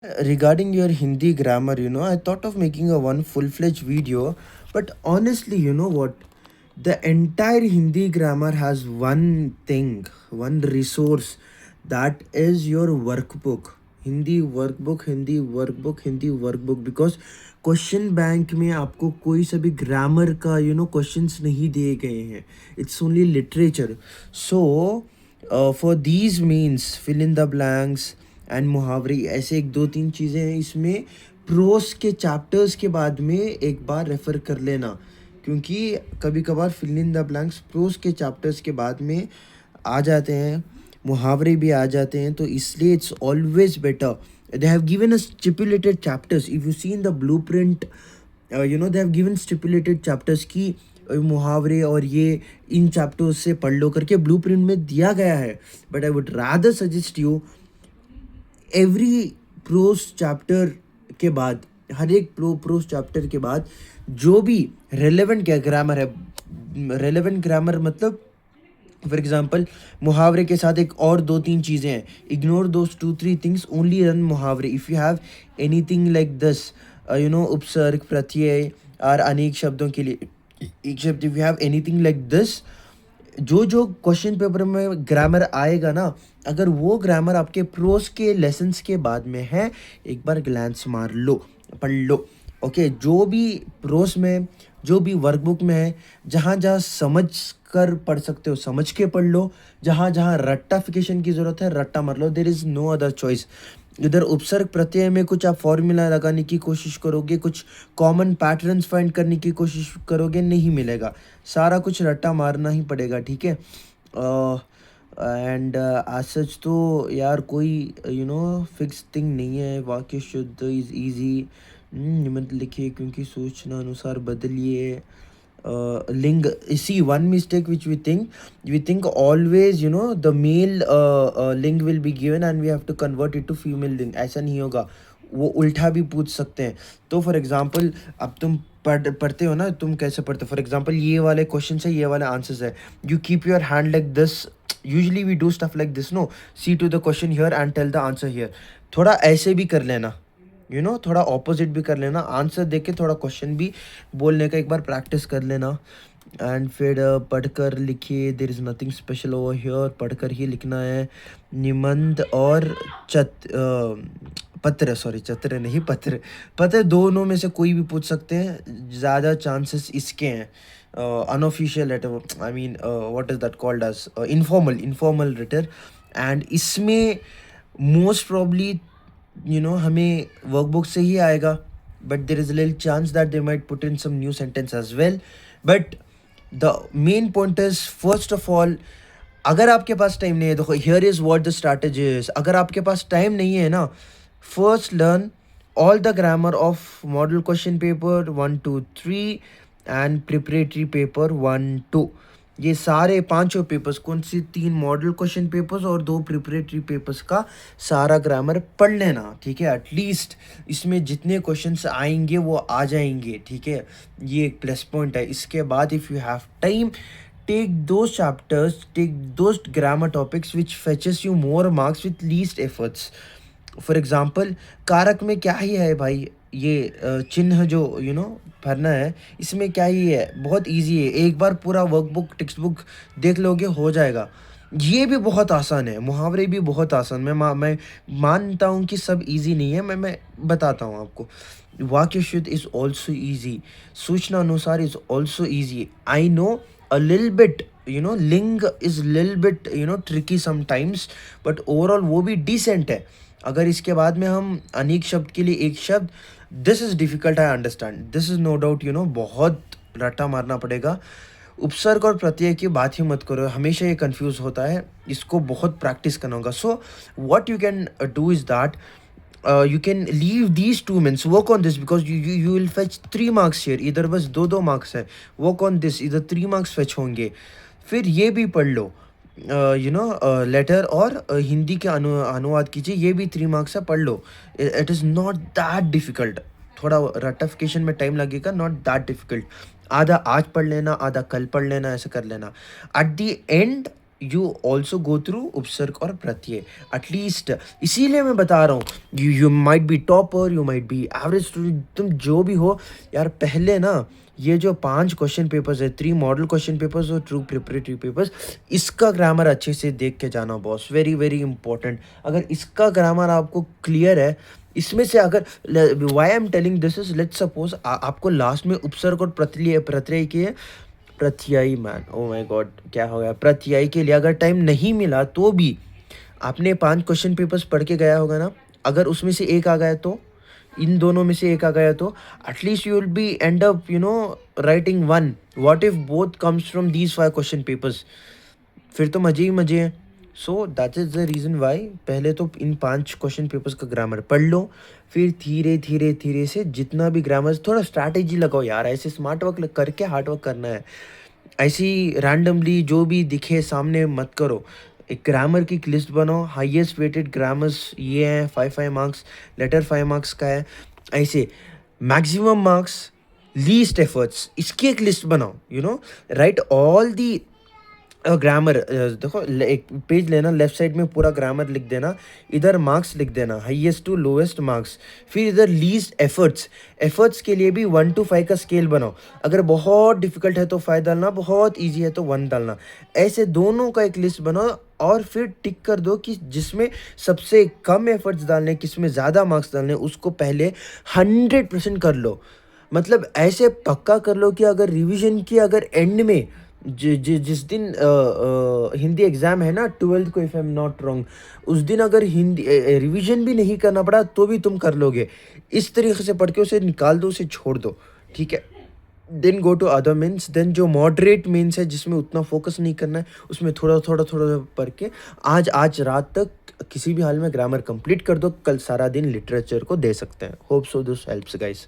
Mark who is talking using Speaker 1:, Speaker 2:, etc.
Speaker 1: Regarding your Hindi grammar, I thought of making a one full-fledged video, but honestly, you know what? The entire Hindi grammar has one thing, one resource, that is your workbook. Hindi workbook Hindi workbook Hindi workbook because question bank में आपको कोई सा भी grammar का questions नहीं दिए गए हैं. It's only literature. So for these means fill in the blanks and मुहावरे ऐसे एक दो तीन चीज़ें हैं इसमें. प्रोस के चैप्टर्स के बाद में एक बार रेफ़र कर लेना, क्योंकि कभी कभार fill in the blanks prose के चैप्टर्स के बाद में आ जाते हैं, मुहावरे भी आ जाते हैं, तो इसलिए it's always better. They have given a stipulated chapters. If you see in the blueprint, they have given stipulated chapters की मुहावरे और ये इन चैप्टर्स से पढ़ लो करके ब्लू प्रिंट में दिया गया है. But I would rather suggest you every pros chapter के बाद, हर एक प्रोस चैप्टर के बाद जो भी रेलेवेंट क्या ग्रामर है, रेलेवेंट ग्रामर मतलब फॉर एग्जाम्पल मुहावरे के साथ एक और दो तीन चीज़ें हैं. Ignore those two three things, only run मुहावरे. If you have anything like this, उपसर्ग प्रत्यय और अनेक शब्दों के लिए एक शब्द, if you have anything like this, जो जो क्वेश्चन पेपर में ग्रामर आएगा ना, अगर वो ग्रामर आपके प्रोस के लेसन्स के बाद में है, एक बार ग्लैंस मार लो, पढ़ लो. ओके, जो भी प्रोस में, जो भी वर्कबुक में है, जहाँ जहाँ समझ कर पढ़ सकते हो समझ के पढ़ लो. जहाँ जहाँ रट्टाफिकेशन की ज़रूरत है रट्टा मार लो. There is no other choice. इधर उपसर्ग प्रत्यय में कुछ आप फॉर्मूला लगाने की कोशिश करोगे, कुछ कॉमन पैटर्न्स फाइंड करने की कोशिश करोगे, नहीं मिलेगा. सारा कुछ रट्टा मारना ही पड़ेगा, ठीक है. एंड आज सच तो यार कोई फिक्स थिंग नहीं है. वाक्य शुद्ध इज़ ईजी. निमित्त लिखिए क्योंकि सूचना अनुसार बदलिए. लिंग, see one mistake which we think always the male ling will be given and we have to convert it to female ling. ऐसा नहीं होगा, वो उल्टा भी पूछ सकते हैं. तो फॉर एग्जांपल अब तुम पढ़ते हो ना, तुम कैसे पढ़ते हो? फॉर एग्जांपल ये वाले क्वेश्चन है, ये वाले आंसर्स है. You keep your hand like this. Usually we do stuff like this, no. See to the question here and tell the answer here. थोड़ा ऐसे भी कर लेना, थोड़ा ऑपोजिट भी कर लेना. आंसर देख के थोड़ा क्वेश्चन भी बोलने का एक बार प्रैक्टिस कर लेना. एंड फिर पढ़कर लिखिए. There is nothing special over here. पढ़कर ही लिखना है. निबंध और पत्र, सॉरी चत्र नहीं, पत्र. पत्र दोनों में से कोई भी पूछ सकते हैं, ज़्यादा चांसेस इसके हैं. Unofficial letter, I mean what is that called as informal letter. And इसमें मोस्ट प्रॉब्ली हमें वर्कबुक से ही आएगा, but there is a little chance that they might put in some new sentence as well. But the main point is, first of all, अगर आपके पास time नहीं है, देखो here is what the strategy is. अगर आपके पास time नहीं है ना, first learn all the grammar of model question paper 1, 2, 3 and preparatory paper 1, 2. ये सारे पांचों पेपर्स, कौन सी, 3 मॉडल क्वेश्चन पेपर्स और 2 प्रिपरेटरी पेपर्स का सारा ग्रामर पढ़ लेना, ठीक है. एटलीस्ट इसमें जितने क्वेश्चंस आएंगे वो आ जाएंगे, ठीक है. ये एक प्लस पॉइंट है. इसके बाद if you have time, take those chapters, take those grammar topics which fetches you more marks with least efforts. For example कारक में क्या ही है भाई, ये चिन्ह जो भरना है, इसमें क्या ही है, बहुत इजी है. एक बार पूरा वर्कबुक टेक्स्ट बुक देख लोगे, हो जाएगा. ये भी बहुत आसान है. मुहावरे भी बहुत आसान. मैं मानता हूँ कि सब इजी नहीं है. मैं बताता हूँ आपको. वाक्य शुद्ध इज़ ऑल्सो ईजी. सूचना अनुसार is also easy. I know a little bit, ling is little bit tricky sometimes, but overall वो भी decent है. अगर इसके बाद में हम अनेक शब्द के लिए एक शब्द, this is difficult, I understand, this is no doubt, बहुत रट्टा मारना पड़ेगा. उपसर्ग और प्रत्यय की बात ही मत करो, हमेशा ये कंफ्यूज होता है, इसको बहुत प्रैक्टिस करना होगा. So what you can do is that you can leave these 2 minutes, work on this, because you will fetch 3 marks here. इधर बस 2 मार्क्स है. work on this, इधर 3 marks fetch होंगे. फिर ये भी पढ़ लो, लेटर और हिंदी के अनुवाद कीजिए, ये भी 3 मार्क्स है, पढ़ लो. It is not that difficult. थोड़ा रटिफिकेशन में टाइम लगेगा, नॉट दैट डिफ़िकल्ट. आधा आज पढ़ लेना, आधा कल पढ़ लेना, ऐसा कर लेना. At the end you also go through उपसर्ग और प्रत्यय एटलीस्ट। इसीलिए मैं बता रहा हूँ, you might be topper, you might be average student, तुम जो भी हो यार, पहले ना ये जो 5 क्वेश्चन पेपर्स है, 3 मॉडल क्वेश्चन पेपर्स और 2 प्रिपरेटरी पेपर्स, इसका ग्रामर अच्छे से देख के जाना बॉस, वेरी वेरी इंपॉर्टेंट। अगर इसका ग्रामर आपको क्लियर है, इसमें से अगर, why I am telling this is, let's suppose आपको लास्ट में उपसर्ग और प्रत्यय प्रत्यय के प्रत्ययी मैन, ओ माय गॉड क्या हो गया, प्रत्ययी के लिए अगर टाइम नहीं मिला तो भी आपने 5 क्वेश्चन पेपर्स पढ़ के गया होगा ना, अगर उसमें से एक आ गया तो, इन दोनों में से एक आ गया तो at least you will be and up writing one. What if both comes from these 5 question papers, फिर तो मजे ही मजे हैं। So that is the reason why पहले तो इन 5 क्वेश्चन पेपर्स का ग्रामर पढ़ लो, फिर धीरे धीरे धीरे से जितना भी ग्रामर, थोड़ा स्ट्रैटेजी लगाओ यार, ऐसे स्मार्ट वर्क करके हार्ड वर्क करना है। ऐसी रैंडमली जो भी दिखे सामने मत करो। एक ग्रामर की एक लिस्ट बनाओ, हाईएस्ट वेटेड ग्रामर्स ये हैं, 5 मार्क्स, लेटर 5 मार्क्स का है, ऐसे मैक्सिमम मार्क्स, लीस्ट एफर्ट्स, इसकी एक लिस्ट बनाओ, राइट ऑल दी ग्रामर। देखो एक पेज लेना, लेफ्ट साइड में पूरा ग्रामर लिख देना, इधर मार्क्स लिख देना, हाईएस्ट टू लोएस्ट मार्क्स, फिर इधर लीस्ट एफर्ट्स। एफर्ट्स के लिए भी 1 to 5 का स्केल बनाओ, अगर बहुत डिफिकल्ट है तो 5 डालना, बहुत इजी है तो 1 डालना, ऐसे दोनों का एक लिस्ट बनाओ और फिर टिक कर दो कि जिसमें सबसे कम एफर्ट्स डालने, किसमें ज़्यादा मार्क्स डालने, उसको पहले 100% कर लो। मतलब ऐसे पक्का कर लो कि अगर रिवीजन की अगर एंड में जिस दिन हिंदी एग्ज़ाम है ना 12th को, if I am not wrong, उस दिन अगर हिंदी रिवीजन भी नहीं करना पड़ा तो भी तुम कर लोगे। इस तरीके से पढ़ के उसे निकाल दो, उसे छोड़ दो, ठीक है। Then go to other means, then जो मॉडरेट मीन्स है जिसमें उतना फोकस नहीं करना है, उसमें थोड़ा थोड़ा थोड़ा पढ़ के आज रात तक किसी भी हाल में ग्रामर कंप्लीट कर दो, कल सारा दिन लिटरेचर को दे सकते हैं। Hope so this helps guys.